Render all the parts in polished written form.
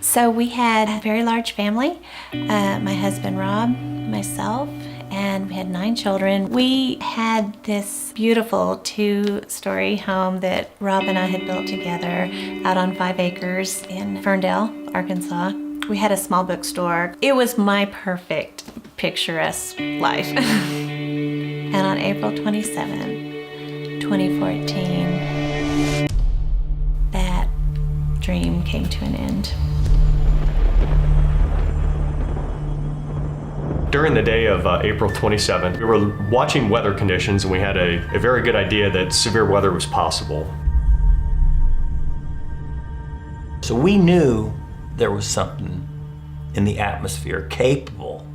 So we had a very large family, my husband Rob, myself, and we had 9 children. We had this beautiful 2-story home that Rob and I had built together out on 5 acres in Ferndale, Arkansas. We had a small bookstore. It was my perfect, picturesque life. And on April 27, 2014, that dream came to an end. During the day of April 27th, we were watching weather conditions and we had a very good idea that severe weather was possible. So we knew there was something in the atmosphere capable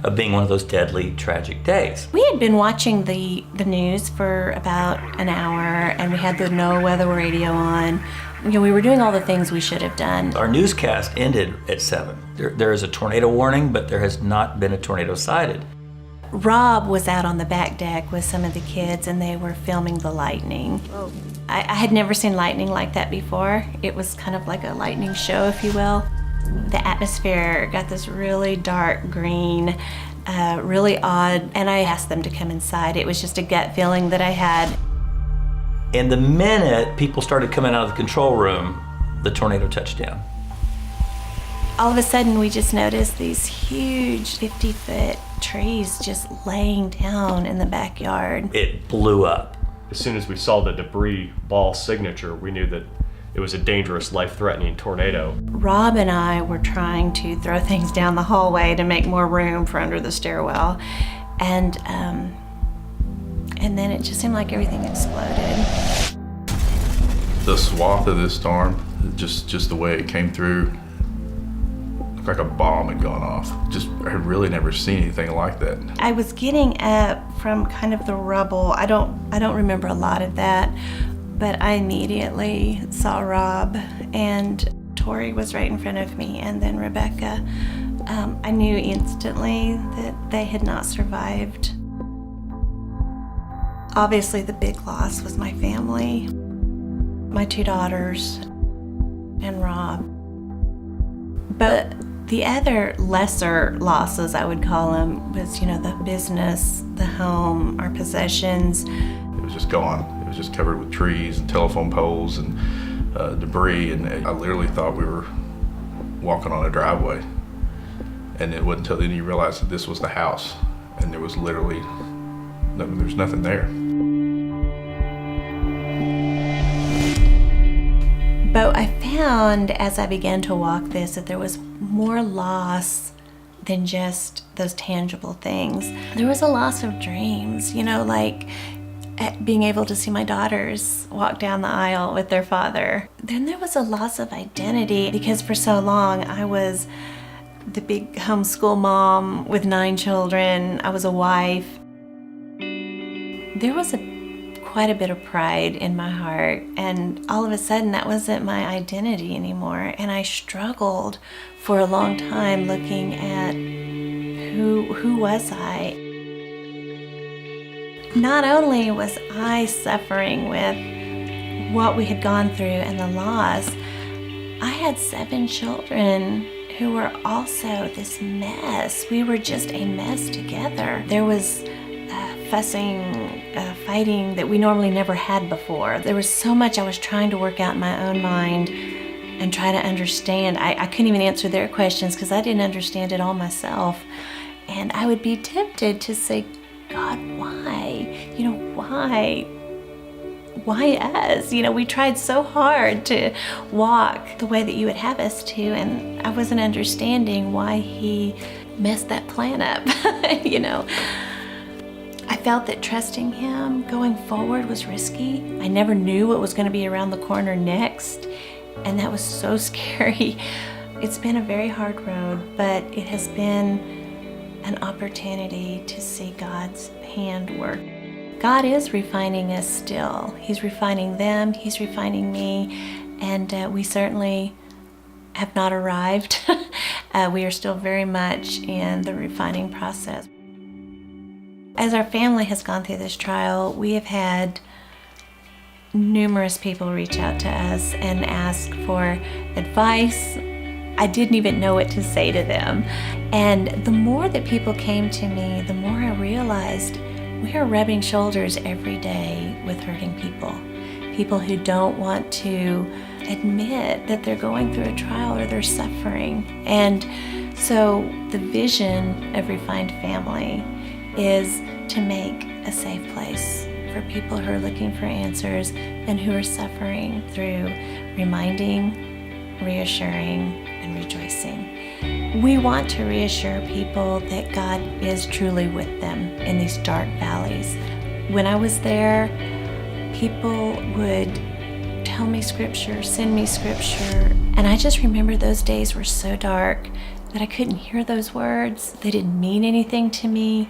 of being one of those deadly, tragic days. We had been watching the news for about an hour, and we had the NOAA radio on. You know, we were doing all the things we should have done. Our newscast ended at 7. There is a tornado warning, but there has not been a tornado sighted. Rob was out on the back deck with some of the kids, and they were filming the lightning. Whoa. I had never seen lightning like that before. It was kind of like a lightning show, if you will. The atmosphere got this really dark green, really odd, and I asked them to come inside. It was just a gut feeling that I had. And the minute people started coming out of the control room, the tornado touched down. All of a sudden, we just noticed these huge 50-foot trees just laying down in the backyard. It blew up. As soon as we saw the debris ball signature, we knew that it was a dangerous, life-threatening tornado. Rob and I were trying to throw things down the hallway to make more room for under the stairwell. And then it just seemed like everything exploded. The swath of this storm, just the way it came through, looked like a bomb had gone off. I had really never seen anything like that. I was getting up from kind of the rubble. I don't remember a lot of that, but I immediately saw Rob, and Tori was right in front of me, and then Rebecca. I knew instantly that they had not survived. Obviously, the big loss was my family, my 2 daughters, and Rob. But the other lesser losses, I would call them, was, the business, the home, our possessions. It was just gone. It was just covered with trees and telephone poles and debris, and I literally thought we were walking on a driveway. And it wasn't until then you realized that this was the house, and there was literally there's nothing there. But I found, as I began to walk this, that there was more loss than just those tangible things. There was a loss of dreams, like being able to see my daughters walk down the aisle with their father. Then there was a loss of identity, because for so long I was the big homeschool mom with 9 children. I was a wife. There was quite a bit of pride in my heart, and all of a sudden that wasn't my identity anymore, and I struggled for a long time looking at who was I. Not only was I suffering with what we had gone through and the loss, I had 7 children who were also this mess. We were just a mess together. There was fussing, fighting that we normally never had before. There was so much I was trying to work out in my own mind and try to understand. I couldn't even answer their questions because I didn't understand it all myself. And I would be tempted to say, God, why? Why? Why us? We tried so hard to walk the way that you would have us to, and I wasn't understanding why he messed that plan up, I felt that trusting him going forward was risky. I never knew what was going to be around the corner next, and that was so scary. It's been a very hard road, but it has been an opportunity to see God's hand work. God is refining us still. He's refining them, he's refining me, and we certainly have not arrived. We are still very much in the refining process. As our family has gone through this trial, we have had numerous people reach out to us and ask for advice, I didn't even know what to say to them. And the more that people came to me, the more I realized we are rubbing shoulders every day with hurting people. People who don't want to admit that they're going through a trial or they're suffering. And so the vision of Refined Family is to make a safe place for people who are looking for answers and who are suffering, through reminding, reassuring, and rejoicing. We want to reassure people that God is truly with them in these dark valleys. When I was there, people would tell me scripture, send me scripture, and I just remember those days were so dark that I couldn't hear those words. They didn't mean anything to me.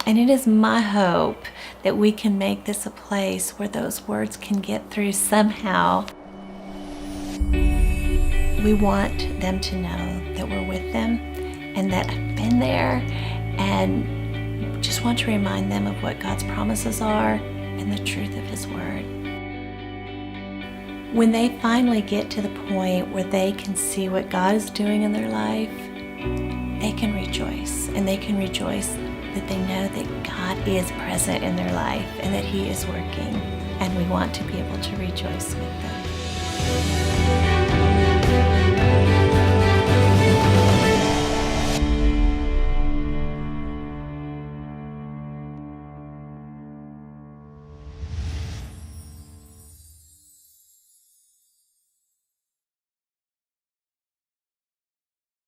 And it is my hope that we can make this a place where those words can get through somehow. We want them to know that we're with them and that I've been there, and just want to remind them of what God's promises are and the truth of His Word. When they finally get to the point where they can see what God is doing in their life, they can rejoice, and they can rejoice that they know that God is present in their life and that He is working, and we want to be able to rejoice with them.